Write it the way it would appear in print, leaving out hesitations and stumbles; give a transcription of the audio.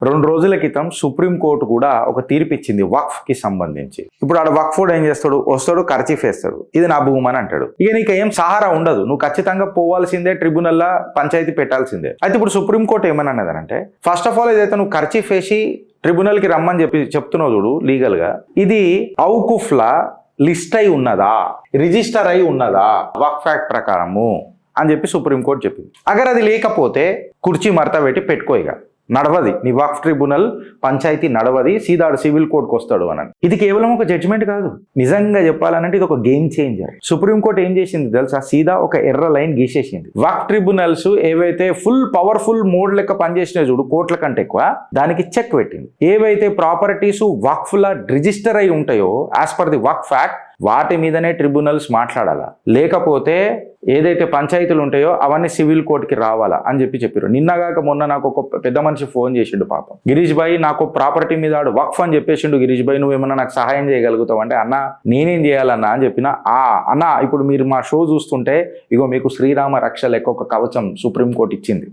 2 రోజుల క్రితం సుప్రీంకోర్టు కూడా ఒక తీర్పు ఇచ్చింది వక్ఫ్ కి సంబంధించి. ఇప్పుడు ఆడ వక్ఫ్ ఏం చేస్తాడు, వస్తాడు కర్చీఫ్ వేస్తాడు, ఇది నా భూమి అని అంటాడు. ఇక నీకు ఏం సహారా ఉండదు, నువ్వు ఖచ్చితంగా పోవాల్సిందే, ట్రిబ్యునల్లా పంచాయతీ పెట్టాల్సిందే. అయితే ఇప్పుడు సుప్రీంకోర్టు ఏమని అన్నదంటే, ఫస్ట్ ఆఫ్ ఆల్ ఏదైతే నువ్వు కర్చీఫ్ వేసి ట్రిబ్యునల్ కి రమ్మని చెప్తున్నావు చూడు లీగల్ గా, ఇది ఔకుఫ్లా లిస్ట్ అయి ఉన్నదా, రిజిస్టర్ అయి ఉన్నదా వక్ఫ్ యాక్ట్ ప్రకారము అని చెప్పి సుప్రీంకోర్టు చెప్పింది. అగర్ అది లేకపోతే కుర్చీ మడత పెట్టి పెట్టుకో, ఇక నడవది నీ వక్ఫ్ ట్రిబ్యునల్, పంచాయతీ నడవది, సీదాడు సివిల్ కోర్టుకు వస్తాడు అని. ఇది కేవలం ఒక జడ్జిమెంట్ కాదు, నిజంగా చెప్పాలంటే ఇది ఒక గేమ్ చేంజర్. సుప్రీంకోర్టు ఏం చేసింది తెలుసా, సీదా ఒక ఎర్ర లైన్ గీసేసింది. వక్ఫ్ ట్రిబ్యునల్స్ ఏవైతే ఫుల్ పవర్ఫుల్ మోడ్ లెక్క పనిచేసినాయి చూడు, కోట్ల కంటే ఎక్కువ, దానికి చెక్ పెట్టింది. ఏవైతే ప్రాపర్టీస్ వక్ఫ్ లా రిజిస్టర్ అయి ఉంటాయో as per the Waqf act, వాటి మీదనే ట్రిబ్యునల్స్ మాట్లాడాలా, లేకపోతే ఏదైతే పంచాయతీలు ఉంటాయో అవన్నీ సివిల్ కోర్టుకి రావాలా అని చెప్పారు. నిన్నగాక మొన్న నాకు ఒక పెద్ద మనిషి ఫోన్ చేసిండు, పాపం గిరీష్ భాయ్ నాకు ప్రాపర్టీ మీద ఆడు వక్ఫ్ అని చెప్పేసిండు, గిరీష్ భాయ్ నువ్వేమన్నా నాకు సహాయం చేయగలుగుతావు అంటే, అన్న నేనేం చేయాలన్నా అని చెప్పిన. అన్న ఇప్పుడు మీరు మా షో చూస్తుంటే ఇగో మీకు శ్రీరామ రక్ష లెక్క ఒక కవచం సుప్రీంకోర్టు ఇచ్చింది.